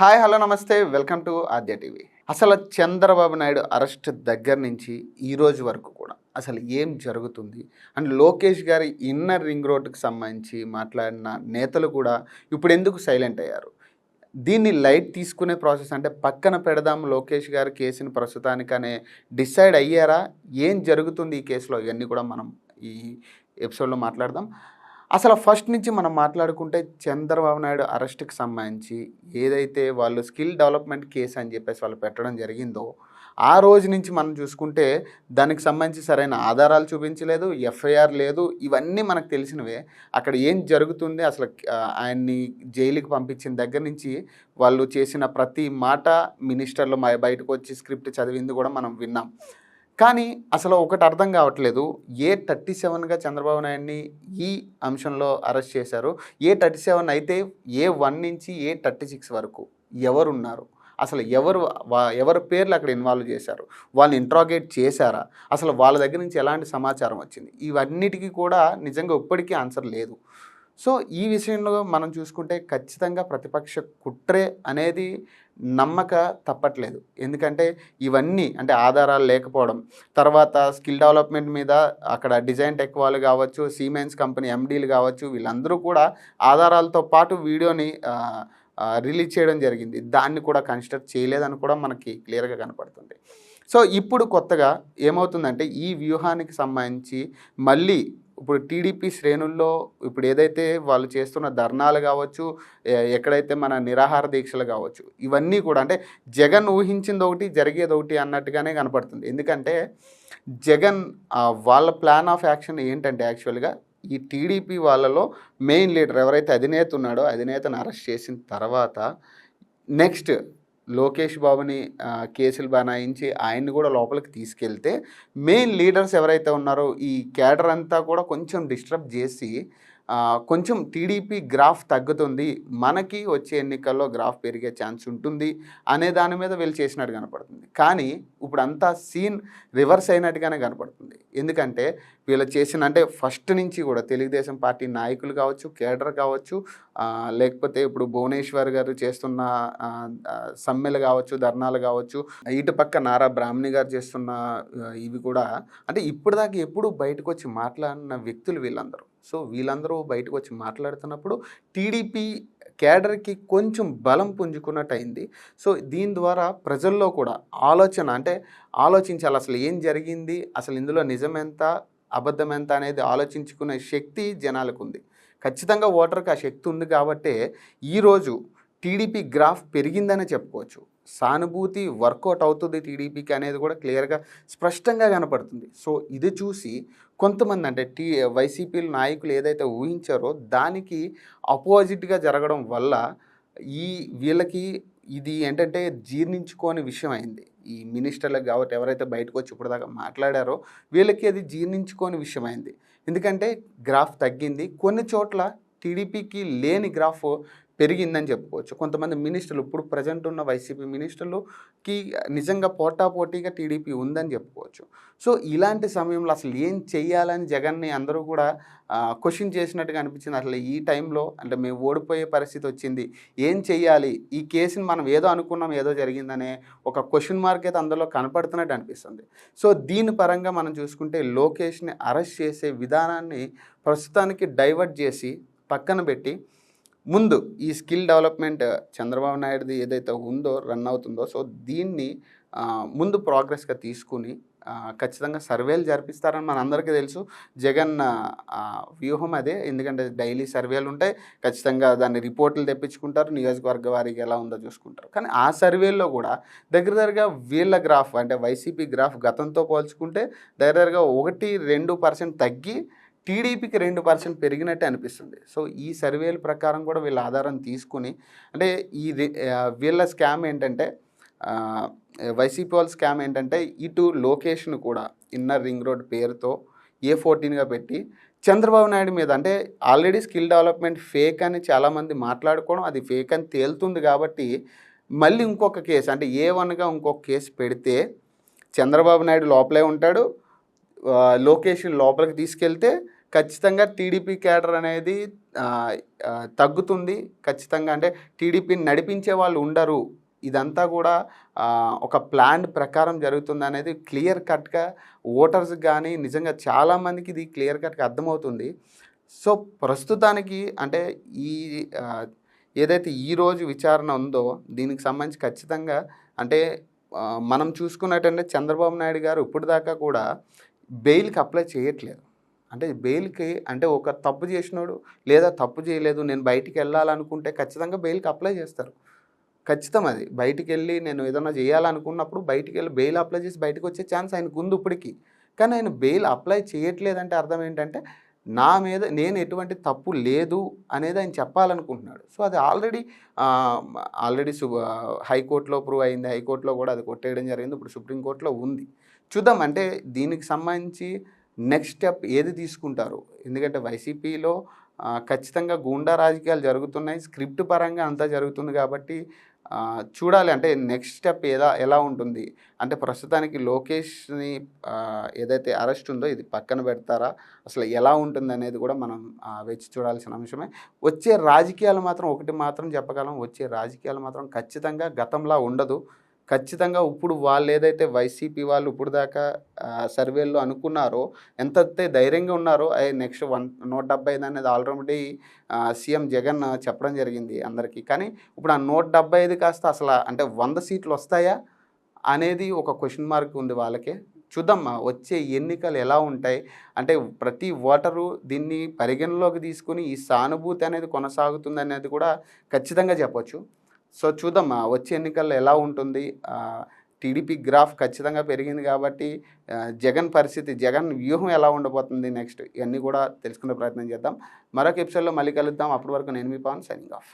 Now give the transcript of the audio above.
Hi hello నమస్తే welcome to Aadya TV. అసలు Chandrababu Naidu arrest దగ్గర నుంచి ఈ రోజు వరకు కూడా అసలు ఏం జరుగుతుంది అండ్ లోకేష్ గారి ఇన్నర్ రింగ్ రోడ్డుకి సంబంధించి మాట్లాడిన నేతలు కూడా ఇప్పుడు ఎందుకు సైలెంట్ అయ్యారు? దీన్ని లైట్ తీసుకునే ప్రాసెస్ అంటే పక్కన పెడదాం లోకేష్ గారి కేసుని ప్రస్తుతానికనే డిసైడ్ అయ్యారా? ఏం జరుగుతుంది ఈ కేసులో? ఇవన్నీ కూడా మనం ఈ ఎపిసోడ్లో మాట్లాడదాం. అసలు ఫస్ట్ నుంచి మనం మాట్లాడుకుంటే చంద్రబాబు నాయుడు అరెస్ట్కి సంబంధించి ఏదైతే వాళ్ళు స్కిల్ డెవలప్మెంట్ కేసు అని చెప్పేసి వాళ్ళు పెట్టడం జరిగిందో ఆ రోజు నుంచి మనం చూసుకుంటే దానికి సంబంధించి సరైన ఆధారాలు చూపించలేదు, ఎఫ్ఐఆర్ లేదు. ఇవన్నీ మనకు తెలిసినవే. అక్కడ ఏం జరుగుతుంది అసలు ఆయన్ని జైలుకి పంపించిన దగ్గర నుంచి వాళ్ళు చేసిన ప్రతి మాట మినిస్టర్లు బయటకు వచ్చి స్క్రిప్ట్ చదివింది కూడా మనం విన్నాం. కానీ అసలు ఒకటి అర్థం కావట్లేదు, A37గా చంద్రబాబు నాయుడిని ఈ అంశంలో అరెస్ట్ చేశారు. A37 అయితే A1 నుంచి A36 వరకు ఎవరున్నారు, అసలు ఎవరి పేర్లు అక్కడ ఇన్వాల్వ్ చేశారు, వాళ్ళని ఇంట్రాగేట్ చేశారా, అసలు వాళ్ళ దగ్గర నుంచి ఎలాంటి సమాచారం వచ్చింది, ఇవన్నిటికీ కూడా నిజంగా ఇప్పటికీ ఆన్సర్ లేదు. సో ఈ విషయంలో మనం చూసుకుంటే ఖచ్చితంగా ప్రతిపక్ష కుట్రే అనేది నమ్మక తప్పట్లేదు. ఎందుకంటే ఇవన్నీ అంటే ఆధారాలు లేకపోవడం, తర్వాత స్కిల్ డెవలప్మెంట్ మీద అక్కడ డిజైన్ టెక్ వాళ్ళు కావచ్చు, సిమెన్స్ కంపెనీ ఎండీలు కావచ్చు, వీళ్ళందరూ కూడా ఆధారాలతో పాటు వీడియోని రిలీజ్ చేయడం జరిగింది. దాన్ని కూడా కన్సిడర్ చేయలేదని కూడా మనకి క్లియర్గా కనపడుతుంది. సో ఇప్పుడు కొత్తగా ఏమవుతుందంటే ఈ వ్యూహానికి సంబంధించి మళ్ళీ ఇప్పుడు టీడీపీ శ్రేణుల్లో ఇప్పుడు ఏదైతే వాళ్ళు చేస్తున్న ధర్నాలు కావచ్చు, ఎక్కడైతే మన నిరాహార దీక్షలు కావచ్చు, ఇవన్నీ కూడా అంటే జగన్ ఊహించింది ఒకటి జరిగేది ఒకటి అన్నట్టుగానే కనపడుతుంది. ఎందుకంటే జగన్ వాళ్ళ ప్లాన్ ఆఫ్ యాక్షన్ ఏంటంటే యాక్చువల్గా ఈ టీడీపీ వాళ్ళలో మెయిన్ లీడర్ ఎవరైతే అధినేత ఉన్నాడో అధినేతను అరెస్ట్ చేసిన తర్వాత నెక్స్ట్ లోకేష్ బాబుని కేసులు బనాయించి ఆయన్ని కూడా లోపలికి తీసుకెళ్తే మెయిన్ లీడర్స్ ఎవరైతే ఉన్నారో ఈ క్యాడర్ అంతా కూడా కొంచెం డిస్టర్బ్ చేసి కొంచెం టీడీపీ గ్రాఫ్ తగ్గుతుంది, మనకి వచ్చే ఎన్నికల్లో గ్రాఫ్ పెరిగే ఛాన్స్ ఉంటుంది అనే దాని మీద వీళ్ళు చేసినట్టు కనపడుతుంది. కానీ ఇప్పుడు అంతా సీన్ రివర్స్ అయినట్టుగానే కనపడుతుంది. ఎందుకంటే వీళ్ళు చేసిన అంటే ఫస్ట్ నుంచి కూడా తెలుగుదేశం పార్టీ నాయకులు కావచ్చు, కేడర్ కావచ్చు, లేకపోతే ఇప్పుడు భువనేశ్వర్ గారు చేస్తున్న సమ్మెలు కావచ్చు, ధర్నాలు కావచ్చు, ఇటు పక్క నారా బ్రాహ్మణి గారు చేస్తున్న ఇవి కూడా అంటే ఇప్పటిదాకా ఎప్పుడు బయటకు వచ్చి మాట్లాడిన వ్యక్తులు వీళ్ళందరూ. సో వీళ్ళందరూ బయటకు వచ్చి మాట్లాడుతున్నప్పుడు టీడీపీ క్యాడర్కి కొంచెం బలం పుంజుకున్నట్టు అయింది. సో దీని ద్వారా ప్రజల్లో కూడా ఆలోచించాలి అసలు ఏం జరిగింది, అసలు ఇందులో నిజమెంత అబద్ధం ఎంత అనేది ఆలోచించుకునే శక్తి జనాలకు ఉంది. ఖచ్చితంగా ఓటర్కి ఆ శక్తి ఉంది కాబట్టే ఈరోజు టీడీపీ గ్రాఫ్ పెరిగిందనే చెప్పుకోవచ్చు. సానుభూతి వర్కౌట్ అవుతుంది టీడీపీకి అనేది కూడా క్లియర్గా స్పష్టంగా కనపడుతుంది. సో ఇది చూసి కొంతమంది అంటే వైసీపీ నాయకులు ఏదైతే ఊహించారో దానికి అపోజిట్గా జరగడం వల్ల వీళ్ళకి ఇది ఏంటంటే జీర్ణించుకోని విషయం అయింది. ఈ మినిస్టర్లకు కాబట్టి ఎవరైతే బయటకు వచ్చి ఇప్పటిదాకా మాట్లాడారో వీళ్ళకి అది జీర్ణించుకోని విషయం అయింది. ఎందుకంటే గ్రాఫ్ తగ్గింది, కొన్ని చోట్ల టీడీపీకి లేని గ్రాఫ్ పెరిగిందని చెప్పుకోవచ్చు. కొంతమంది మినిస్టర్లు ఇప్పుడు ప్రజెంట్ ఉన్న వైసీపీ మినిస్టర్లుకి నిజంగా పోటాపోటీగా టీడీపీ ఉందని చెప్పుకోవచ్చు. సో ఇలాంటి సమయంలో అసలు ఏం చెయ్యాలని జగన్ని అందరూ కూడా క్వశ్చన్ చేసినట్టుగా అనిపించింది. అసలు ఈ టైంలో అంటే మేము ఓడిపోయే పరిస్థితి వచ్చింది, ఏం చెయ్యాలి, ఈ కేసుని మనం ఏదో అనుకున్నాం ఏదో జరిగిందనే ఒక క్వశ్చన్ మార్క్ అయితే అందులో కనపడుతున్నట్టు అనిపిస్తుంది. సో దీని పరంగా మనం చూసుకుంటే లోకేష్ని అరెస్ట్ చేసే విధానాన్ని ప్రస్తుతానికి డైవర్ట్ చేసి పక్కన పెట్టి ముందు ఈ స్కిల్ డెవలప్మెంట్ చంద్రబాబు నాయుడుది ఏదైతే ఉందో రన్ అవుతుందో సో దీన్ని ముందు ప్రోగ్రెస్గా తీసుకుని ఖచ్చితంగా సర్వేలు జరిపిస్తారని మనందరికీ తెలుసు. జగన్ వ్యూహం అదే. ఎందుకంటే డైలీ సర్వేలు ఉంటాయి, ఖచ్చితంగా దాన్ని రిపోర్ట్లు తెప్పించుకుంటారు, నియోజకవర్గ వారికి ఎలా ఉందో చూసుకుంటారు. కానీ ఆ సర్వేల్లో కూడా దగ్గరగా వీళ్ళ గ్రాఫ్ అంటే వైసీపీ గ్రాఫ్ గతంతో పోల్చుకుంటే దగ్గరగా 1-2% తగ్గి టీడీపీకి 2% పెరిగినట్టే అనిపిస్తుంది. సో ఈ సర్వేల ప్రకారం కూడా వీళ్ళ ఆధారం తీసుకుని అంటే వీళ్ళ స్కామ్ ఏంటంటే వైసీపీ వాళ్ళ స్కామ్ ఏంటంటే ఇటు లొకేషన్ కూడా ఇన్నర్ రింగ్ రోడ్ పేరుతో A14గా పెట్టి చంద్రబాబు నాయుడు మీద అంటే ఆల్రెడీ స్కిల్ డెవలప్మెంట్ ఫేక్ అని చాలామంది మాట్లాడుకోవడం, అది ఫేక్ అని తేలుతుంది కాబట్టి మళ్ళీ ఇంకొక కేసు అంటే A1గా ఇంకొక కేసు పెడితే చంద్రబాబు నాయుడు లోపలే ఉంటాడు, లోకేష్ లోపలికి తీసుకెళ్తే ఖచ్చితంగా టీడీపీ క్యాడర్ అనేది ఆహ్, తగ్గుతుంది. ఖచ్చితంగా అంటే టీడీపీని నడిపించే వాళ్ళు ఉండరు. ఇదంతా కూడా ఒక ప్లాన్ ప్రకారం జరుగుతుందనేది క్లియర్ కట్‌గా ఓటర్స్‌కి గానీ, నిజంగా చాలామందికి ఇది క్లియర్ కట్‌గా అర్థమవుతుంది. సో, ప్రస్తుతానికి అంటే ఈ ఆహ్, ఏదైతే ఈరోజు విచారణ ఉందో దీనికి సంబంధించి ఖచ్చితంగా అంటే మనం చూసుకున్నట్టంటే చంద్రబాబు నాయుడు గారు ఇప్పటిదాకా కూడా బెయిల్‌కి అప్లై చేయట్లేదు. అంటే బెయిల్‌కి అంటే ఒక తప్పు చేసినోడు లేదా తప్పు చేయలేదు నేను బయటికెళ్ళాలనుకుంటే ఖచ్చితంగా బెయిల్‌కి అప్లై చేస్తారు. ఖచ్చితం అది. బయటికెళ్ళి నేను ఏదన్నా చేయాలనుకున్నప్పుడు బయటికెళ్ళి బెయిల్ అప్లై చేసి బయటకొచ్చే ఛాన్స్ ఆయనకుంది ఇప్పటికి. కానీ ఆయన బెయిల్ అప్లై చేయట్లేదంటే అర్థం ఏంటంటే, నా మీద నేను ఎటువంటి తప్పు లేదు అనేది ఆయన చెప్పాలనుకుంటున్నాడు. సో, అది ఆల్రెడీ ఆహ్, ఆల్రెడీ హైకోర్ట్‌లో ప్రూవ్ అయింది. హైకోర్ట్‌లో కూడా అది కొట్టేయడం జరిగింది. ఇప్పుడు సుప్రీం కోర్ట్‌లో ఉంది. చూద్దాం అంటే దీనికి సంబంధించి నెక్స్ట్ స్టెప్ ఏది తీసుకుంటారు? ఎందుకంటే వైసీపీలో ఖచ్చితంగా గూండా రాజకీయాలు జరుగుతున్నాయి. స్క్రిప్ట్ పరంగా అంతా జరుగుతుంది కాబట్టి చూడాలి అంటే నెక్స్ట్ స్టెప్ ఎలా ఉంటుంది? అంటే ప్రస్తుతానికి లోకేష్‌ని ఏదైతే అరెస్ట్ ఉందో ఇది పక్కన పెడతారా? అసలు ఎలా ఉంటుందనేది కూడా మనం వేచి చూడాల్సిన అంశమే. వచ్చే రాజకీయాలు మాత్రం ఒకటి మాత్రం చెప్పగలం. వచ్చే రాజకీయాలు మాత్రం ఖచ్చితంగా గతంలా ఉండదు. ఖచ్చితంగా ఇప్పుడు వాళ్ళేదైతే వైసీపీ వాళ్ళు ఇప్పటిదాకా సర్వేల్లో అనుకున్నారో, ఎంతైతే ధైర్యంగా ఉన్నారో నెక్స్ట్ 175 అనేది ఆల్రెడీ సీఎం జగన్ చెప్పడం జరిగింది అందరికీ. కానీ ఇప్పుడు ఆ 175 కాస్త అసల అంటే 100 సీట్లు వస్తాయా? అనేది ఒక క్వెషన్ మార్క్ ఉంది వాళ్ళకే. చూద్దాం వచ్చే ఎన్నికలు ఎలా ఉంటాయి? అంటే ప్రతి ఓటరు దీన్ని పరిగణలోకి తీసుకొని ఈ సానుభూతి అనేది కొనసాగుతుందనేది కూడా ఖచ్చితంగా చెప్పొచ్చు. సో, చూద్దాం వచ్చే ఎన్నికల్లో ఎలా ఉంటుంది? టీడీపీ గ్రాఫ్ ఖచ్చితంగా పెరిగింది కాబట్టి జగన్ పరిస్థితి, జగన్ వ్యూహం ఎలా ఉండబోతుంది నెక్స్ట్ ఇవన్నీ కూడా తెలుసుకునే ప్రయత్నం చేద్దాం. మరొక ఎపిసోడ్‌లో మళ్ళీ కలుద్దాం. అప్పటి వరకు నేను మీ పవన్ సైనింగ్ ఆఫ్.